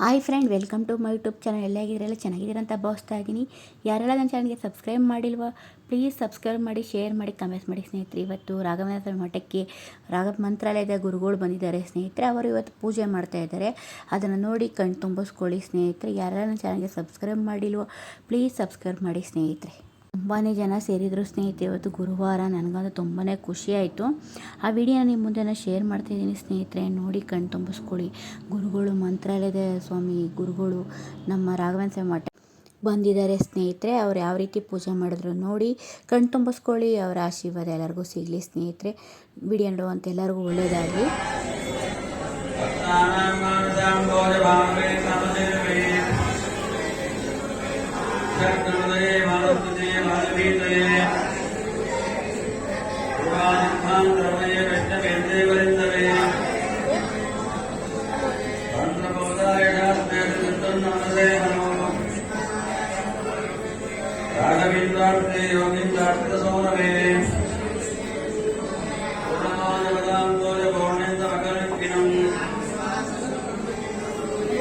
Hi friend, welcome to my YouTube channel. ಎಲ್ಲ ಆಗಿದ್ದೀರಲ್ಲ, ಚೆನ್ನಾಗಿದ್ದೀರ ಅಂತ ಭಾವಿಸ್ತಾ ಇದ್ದೀನಿ. ಯಾರೆಲ್ಲ ನನ್ನ ಚಾನಲ್ಗೆ ಸಬ್ಸ್ಕ್ರೈಬ್ ಮಾಡಿಲ್ವ, ಪ್ಲೀಸ್ ಸಬ್ಸ್ಕ್ರೈಬ್ ಮಾಡಿ, ಶೇರ್ ಮಾಡಿ, ಕಮೆಂಟ್ಸ್ ಮಾಡಿ ಸ್ನೇಹಿತರೆ. ಇವತ್ತು ರಾಘವೇಂದ್ರ ಮಠಕ್ಕೆ ಮಂತ್ರಾಲಯದ ಗುರುಗಳು ಬಂದಿದ್ದಾರೆ ಸ್ನೇಹಿತರೆ. ಅವರು ಇವತ್ತು ಪೂಜೆ ಮಾಡ್ತಾ ಇದ್ದಾರೆ. ಅದನ್ನು ನೋಡಿ ಕಣ್ ತುಂಬಿಸ್ಕೊಳ್ಳಿ ಸ್ನೇಹಿತರೆ. ಯಾರೆಲ್ಲ ನನ್ನ ಚಾನಲ್ಗೆ ಸಬ್ಸ್ಕ್ರೈಬ್ ಮಾಡಿಲ್ವೋ ಪ್ಲೀಸ್ ಸಬ್ಸ್ಕ್ರೈಬ್ ಮಾಡಿ ಸ್ನೇಹಿತರೆ. ತುಂಬಾ ಜನ ಸೇರಿದರು ಸ್ನೇಹಿತರೆ. ಇವತ್ತು ಗುರುವಾರ. ನನಗಂತೂ ತುಂಬಾ ಖುಷಿ ಆಯಿತು. ಆ ವಿಡಿಯೋನ ನಿಮ್ಮ ಮುಂದೆ ಶೇರ್ ಮಾಡ್ತಾಯಿದ್ದೀನಿ ಸ್ನೇಹಿತರೆ. ನೋಡಿ ಕಣ್ ತುಂಬಿಸ್ಕೊಳ್ಳಿ. ಗುರುಗಳು, ಮಂತ್ರಾಲಯದ ಸ್ವಾಮಿ ಗುರುಗಳು ನಮ್ಮ ರಾಘವೇಂದ್ರ ಮಠ ಬಂದಿದ್ದಾರೆ ಸ್ನೇಹಿತರೆ. ಅವ್ರು ಯಾವ ರೀತಿ ಪೂಜೆ ಮಾಡಿದ್ರು ನೋಡಿ ಕಣ್ ತುಂಬಿಸ್ಕೊಳ್ಳಿ. ಅವರ ಆಶೀರ್ವಾದ ಎಲ್ಲರಿಗೂ ಸಿಗಲಿ ಸ್ನೇಹಿತರೆ. ವಿಡಿಯೋ ನೋಡುವಂಥ ಎಲ್ಲರಿಗೂ ಒಳ್ಳೆಯದಾಗಲಿ. ರಾಘವೇಂದ್ರಾರ್थे ಯೋಗೀಂದ್ರಾರ್ಥ ಸೋನವೇ ಪೂರ್ಣಮಾನವದಾಂತೋಯ ಪೌರ್ಣೇಂದ್ರ ಮಕರಕ್ಕಿನಂ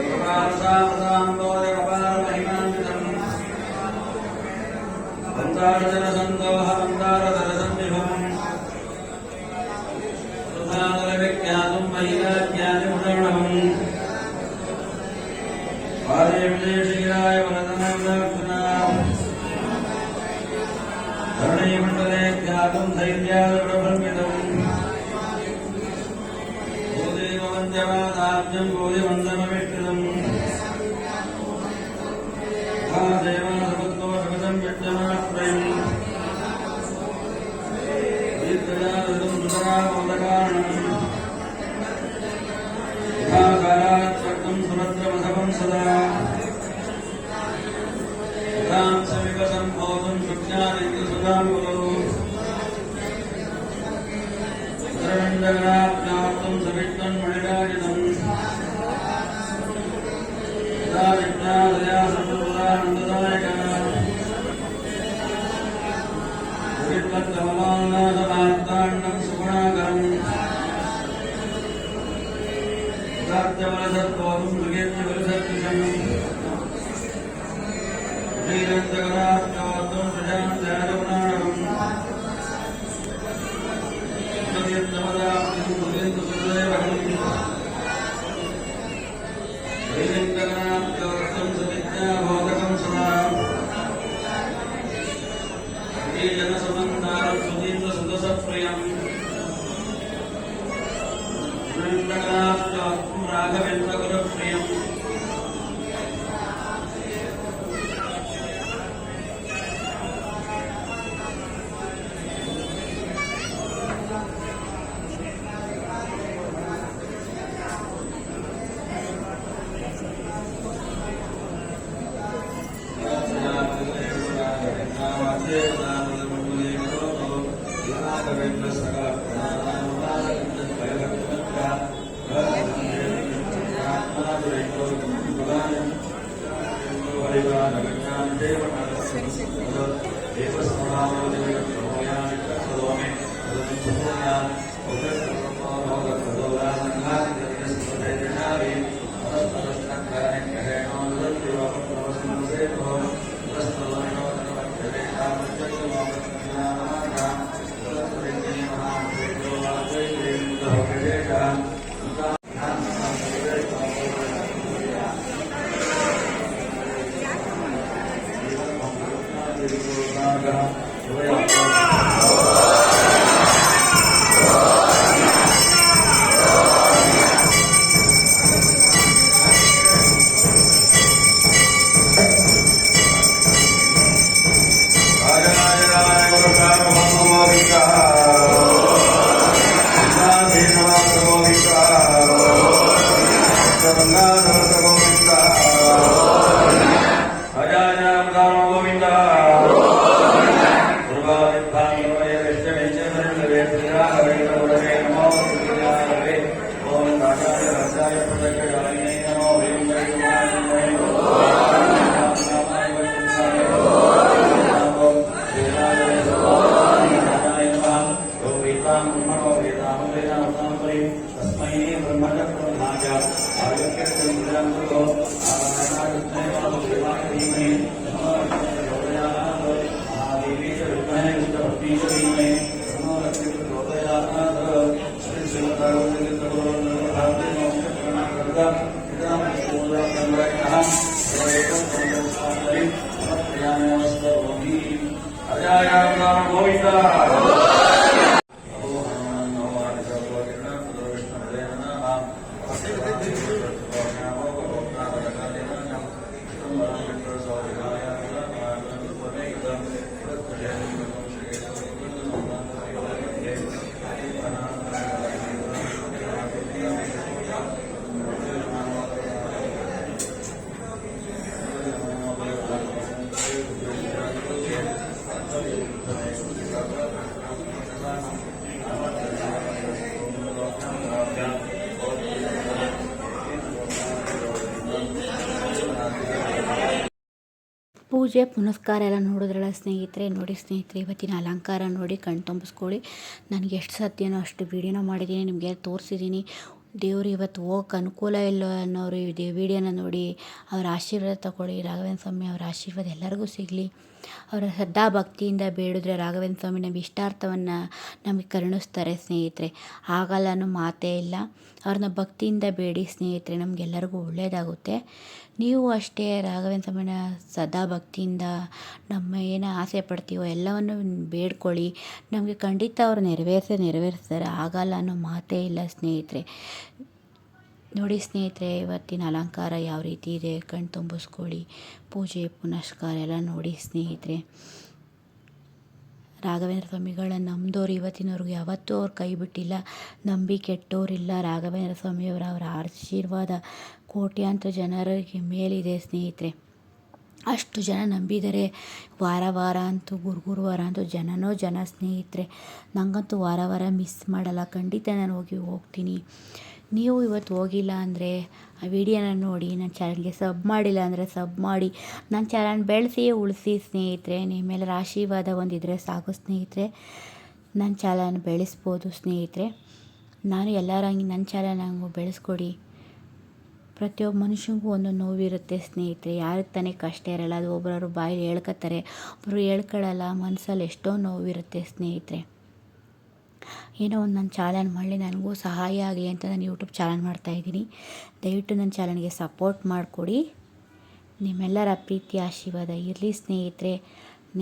ಪ್ರಭಾಸಾಪದಾಂತೋಯ ಕಪಾಲ ಮಹಿಮಾನ್ವಿತಂ ಬಂದಾರಜನ ಸಂದೋಹ ಬಂದಾರದರಸಂ ವಿಭವಂ ಸುಧಾದಲ ವಿಖ್ಯಾತಂ ಮಹಿಲಾಖ್ಯಾತಿ ಮುದರ್ಣವಂ ಪಾದೇ ವಿಜಯಶೀಲಾಯ ವರದನಾರ್ಜುನಾಂ ಧರಣೀಮಂಡಲೆ ಖ್ಯಾತಂ ಧೈರ್ಯಾದೃಢಬಲ್ಮಿತಂ ಭೂದೇವವಂದ್ಯವಾದಾಬ್ಜಂ ಭೂದಿವಂದನಮಿಷ್ಟಂ ದೇವಾಸಪತ್ನೋಷಗತಂ ಯಜ್ಞಮಾತ್ರಯಂ ದೀರ್ಘಜಾತಂ ಸುತರಾಮೋದಕಾರಣಂ ಯಥಾಕಾಲಾತ್ಸಕ್ತಂ ಸುಭದ್ರಮಸವಂ ಸದಾ ಸಂಭೋದಂ ವಿಜ್ಞಾನಿತ್ಯ ಸುಧಾಮುಲು ಂಡಗಣಾಪ್ಯಾಪ್ತಂ ಸವಿಷ್ಣನ್ ಮಣಿರಾಜಿತಂ ಸದಾ ವಿಜ್ಞಾನದಯಾ ಸರ್ವದಾನಂದದಾಯಕ ವಿದ್ವತ್ಕಮಲಾನಾಥಮಾರ್ತಾಂಡಂ ಸುಗುಣಾಕರಂ ಸಾಧ್ಯಬಲಸತ್ವಂ ಮೃಗೇತ್ಯವಲಸತ್ವಿಷಂ ಶ್ರೀರಂತಗಣಾಪ್ಯಾಪ್ತಂ ಪ್ರಜಾಂತ್ಯಾಜಗುಣಾಣಂ ोदकं सदा जनसमन्तारं सुदीर्घसुदसप्रियं राघवेन्द्रगुरुप्रियम् तस्मै ब्रह्मचक्रमाय आयुक्यं ಪೂಜೆ ಪುನಸ್ಕಾರ ಎಲ್ಲ ನೋಡಿದ್ರಲ್ಲ ಸ್ನೇಹಿತರೆ. ನೋಡಿ ಸ್ನೇಹಿತರೆ, ಇವತ್ತಿನ ಅಲಂಕಾರ ನೋಡಿ ಕಣ್ ತುಂಬಿಸ್ಕೊಳ್ಳಿ. ನನಗೆ ಎಷ್ಟು ಸಾಧ್ಯನೋ ಅಷ್ಟು ವೀಡಿಯೋನ ಮಾಡಿದ್ದೀನಿ, ನಿಮಗೆ ತೋರಿಸಿದ್ದೀನಿ. ದೇವರು ಇವತ್ತು ಹೋಗಕ್ಕೆ ಅನುಕೂಲ ಇಲ್ಲ ಅನ್ನೋರು ಇದೆ ವೀಡಿಯೋನ ನೋಡಿ ಅವರ ಆಶೀರ್ವಾದ ತಗೊಳ್ಳಿ. ರಾಘವೇಂದ್ರ ಸ್ವಾಮಿ ಅವರ ಆಶೀರ್ವಾದ ಎಲ್ಲರಿಗೂ ಸಿಗಲಿ. ಅವರ ಶ್ರದ್ಧಾ ಭಕ್ತಿಯಿಂದ ಬೇಡಿದ್ರೆ ರಾಘವೇಂದ್ರ ಸ್ವಾಮಿ ನಮ್ಮ ಇಷ್ಟಾರ್ಥವನ್ನು ನಮಗೆ ಕರುಣಿಸ್ತಾರೆ ಸ್ನೇಹಿತರೆ. ಆಗಲ್ಲ ಅನ್ನೋ ಮಾತೇ ಇಲ್ಲ. ಅವ್ರನ್ನ ಭಕ್ತಿಯಿಂದ ಬೇಡಿ ಸ್ನೇಹಿತರೆ, ನಮಗೆಲ್ಲರಿಗೂ ಒಳ್ಳೆಯದಾಗುತ್ತೆ. ನೀವು ಅಷ್ಟೇ ರಾಘವೇಂದ್ರ ಸ್ವಾಮಿನ ಸದಾ ಭಕ್ತಿಯಿಂದ ನಮ್ಮ ಏನು ಆಸೆ ಪಡ್ತೀವೋ ಎಲ್ಲವನ್ನು ಬೇಡ್ಕೊಳ್ಳಿ. ನಮಗೆ ಖಂಡಿತ ಅವರು ನೆರವೇರಿಸ್ತಾರೆ. ಆಗಲ್ಲ ಅನ್ನೋ ಮಾತೇ ಇಲ್ಲ ಸ್ನೇಹಿತರೆ. ನೋಡಿ ಸ್ನೇಹಿತರೆ, ಇವತ್ತಿನ ಅಲಂಕಾರ ಯಾವ ರೀತಿ ಇದೆ ಕಣ್ ತುಂಬಿಸ್ಕೊಳ್ಳಿ. ಪೂಜೆ ಪುನಸ್ಕಾರ ಎಲ್ಲ ನೋಡಿ ಸ್ನೇಹಿತರೆ. ರಾಘವೇಂದ್ರ ಸ್ವಾಮಿಗಳನ್ನ ನಂಬಿದವ್ರು ಇವತ್ತಿನವ್ರಿಗೆ ಯಾವತ್ತೂ ಅವ್ರು ಕೈ ಬಿಟ್ಟಿಲ್ಲ, ನಂಬಿ ಕೆಟ್ಟೋರಿಲ್ಲ. ರಾಘವೇಂದ್ರ ಸ್ವಾಮಿಯವರ ಅವರ ಆಶೀರ್ವಾದ ಕೋಟ್ಯಾಂತರ ಜನರಿಗೆ ಮೇಲಿದೆ ಸ್ನೇಹಿತರೆ. ಅಷ್ಟು ಜನ ನಂಬಿದರೆ ವಾರ ಅಂತೂ ಗುರುವಾರ ಅಂತೂ ಜನ ಸ್ನೇಹಿತರೆ. ನನಗಂತೂ ವಾರ ಮಿಸ್ ಮಾಡಲ್ಲ, ಖಂಡಿತ ನಾನು ಹೋಗ್ತೀನಿ. ನೀವು ಇವತ್ತು ಹೋಗಿಲ್ಲ ಅಂದರೆ ಆ ವಿಡಿಯೋನ ನೋಡಿ, ನನ್ನ ಚಾನಲ್ಗೆ ಸಬ್ ಮಾಡಿಲ್ಲ ಅಂದರೆ ಸಬ್ ಮಾಡಿ, ನನ್ನ ಚಾನಲ್ ಬೆಳೆಸಿ ಉಳಿಸಿ ಸ್ನೇಹಿತರೆ. ನಿಮ್ಮೆಲ್ಲರ ಆಶೀರ್ವಾದ ಒಂದಿದ್ರೆ ಸಾಕು ಸ್ನೇಹಿತರೆ, ನನ್ನ ಚಾನಲ್ ಬೆಳೆಸ್ಬೋದು ಸ್ನೇಹಿತರೆ. ನಾನು ಎಲ್ಲರಂಗೆ ನನ್ನ ಚಾನಲ್ ನಂಗೆ ಬೆಳೆಸ್ಕೊಡಿ. ಪ್ರತಿಯೊಬ್ಬ ಮನುಷ್ಯನಿಗೂ ಒಂದು ನೋವಿರುತ್ತೆ ಸ್ನೇಹಿತರೆ. ಯಾರಿಗೆ ತಾನೇ ಕಷ್ಟ ಇರಲ್ಲ, ಅದು ಒಬ್ಬರವರು ಬಾಯಲ್ಲಿ ಹೇಳ್ಕೊತಾರೆ, ಒಬ್ಬರು ಹೇಳ್ಕೊಳ್ಳಲ್ಲ. ಮನಸ್ಸಲ್ಲಿ ಎಷ್ಟೋ ನೋವಿರುತ್ತೆ ಸ್ನೇಹಿತರೆ. ಏನೋ ಒಂದು ನನ್ನ ಚಾನಲ್ ಮಾಡಲಿ, ನನಗೂ ಸಹಾಯ ಆಗಲಿ ಅಂತ ನಾನು ಯೂಟ್ಯೂಬ್ ಚಾನಲ್ ಮಾಡ್ತಾಯಿದ್ದೀನಿ. ದಯವಿಟ್ಟು ನನ್ನ ಚಾನಲ್ಗೆ ಸಪೋರ್ಟ್ ಮಾಡಿಕೊಡಿ. ನಿಮ್ಮೆಲ್ಲರ ಪ್ರೀತಿ ಆಶೀರ್ವಾದ ಇರಲಿ ಸ್ನೇಹಿತರೆ.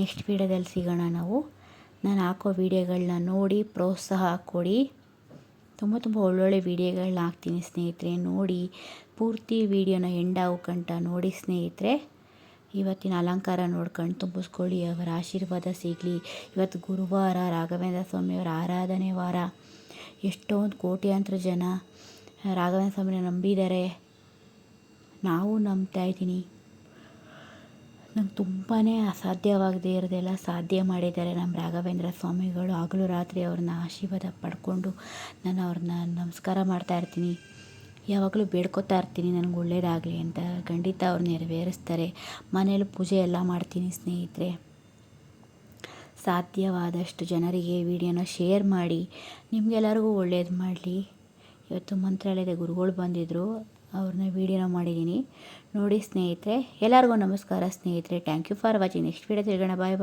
ನೆಕ್ಸ್ಟ್ ವೀಡಿಯೋದಲ್ಲಿ ಸಿಗೋಣ ನಾವು. ನಾನು ಹಾಕೋ ವೀಡಿಯೋಗಳನ್ನ ನೋಡಿ ಪ್ರೋತ್ಸಾಹ ಕೊಡಿ. ತುಂಬ ಒಳ್ಳೊಳ್ಳೆ ವೀಡಿಯೋಗಳನ್ನ ಹಾಕ್ತೀನಿ ಸ್ನೇಹಿತರೆ. ನೋಡಿ ಪೂರ್ತಿ ವೀಡಿಯೋನ ಎಂಡ್ ಕಂಟ ನೋಡಿ ಸ್ನೇಹಿತರೆ. ಇವತ್ತಿನ ಅಲಂಕಾರ ನೋಡ್ಕೊಂಡು ತುಂಬಿಸ್ಕೊಳ್ಳಿ, ಅವರ ಆಶೀರ್ವಾದ ಸಿಗಲಿ. ಇವತ್ತು ಗುರುವಾರ, ರಾಘವೇಂದ್ರ ಸ್ವಾಮಿಯವರ ಆರಾಧನೆ ವಾರ. ಎಷ್ಟೊಂದು ಕೋಟ್ಯಾಂತರ ಜನ ರಾಘವೇಂದ್ರ ಸ್ವಾಮಿನ ನಂಬಿದ್ದಾರೆ. ನಾವು ನಂಬ್ತಾ ಇದ್ದೀನಿ. ನಂಗೆ ತುಂಬಾ ಅಸಾಧ್ಯವಾಗದೇ ಇರೋದೆಲ್ಲ ಸಾಧ್ಯ ಮಾಡಿದ್ದಾರೆ ನಮ್ಮ ರಾಘವೇಂದ್ರ ಸ್ವಾಮಿಗಳು. ಹಗಲು ರಾತ್ರಿ ಅವ್ರನ್ನ ಆಶೀರ್ವಾದ ಪಡ್ಕೊಂಡು ನಾನು ಅವ್ರನ್ನ ನಮಸ್ಕಾರ ಮಾಡ್ತಾಯಿರ್ತೀನಿ. ಯಾವಾಗಲೂ ಬೇಡ್ಕೊತಾ ಇರ್ತೀನಿ ನನಗೆ ಒಳ್ಳೆಯದಾಗಲಿ ಅಂತ. ಖಂಡಿತ ಅವ್ರು ನೆರವೇರಿಸ್ತಾರೆ. ಮನೇಲಿ ಪೂಜೆ ಎಲ್ಲ ಮಾಡ್ತೀನಿ ಸ್ನೇಹಿತರೆ. ಸಾಧ್ಯವಾದಷ್ಟು ಜನರಿಗೆ ವಿಡಿಯೋನ ಶೇರ್ ಮಾಡಿ, ನಿಮಗೆಲ್ಲರಿಗೂ ಒಳ್ಳೇದು ಮಾಡಲಿ. ಇವತ್ತು ಮಂತ್ರಾಲಯದ ಗುರುಗಳು ಬಂದಿದ್ದರು, ಅವ್ರನ್ನ ವೀಡಿಯೋನ ಮಾಡಿದ್ದೀನಿ ನೋಡಿ ಸ್ನೇಹಿತರೆ. ಎಲ್ಲರಿಗೂ ನಮಸ್ಕಾರ ಸ್ನೇಹಿತರೆ. Thank you for watching. Next video ತಿರ್ಗೋಣ. ಬಾಯ್.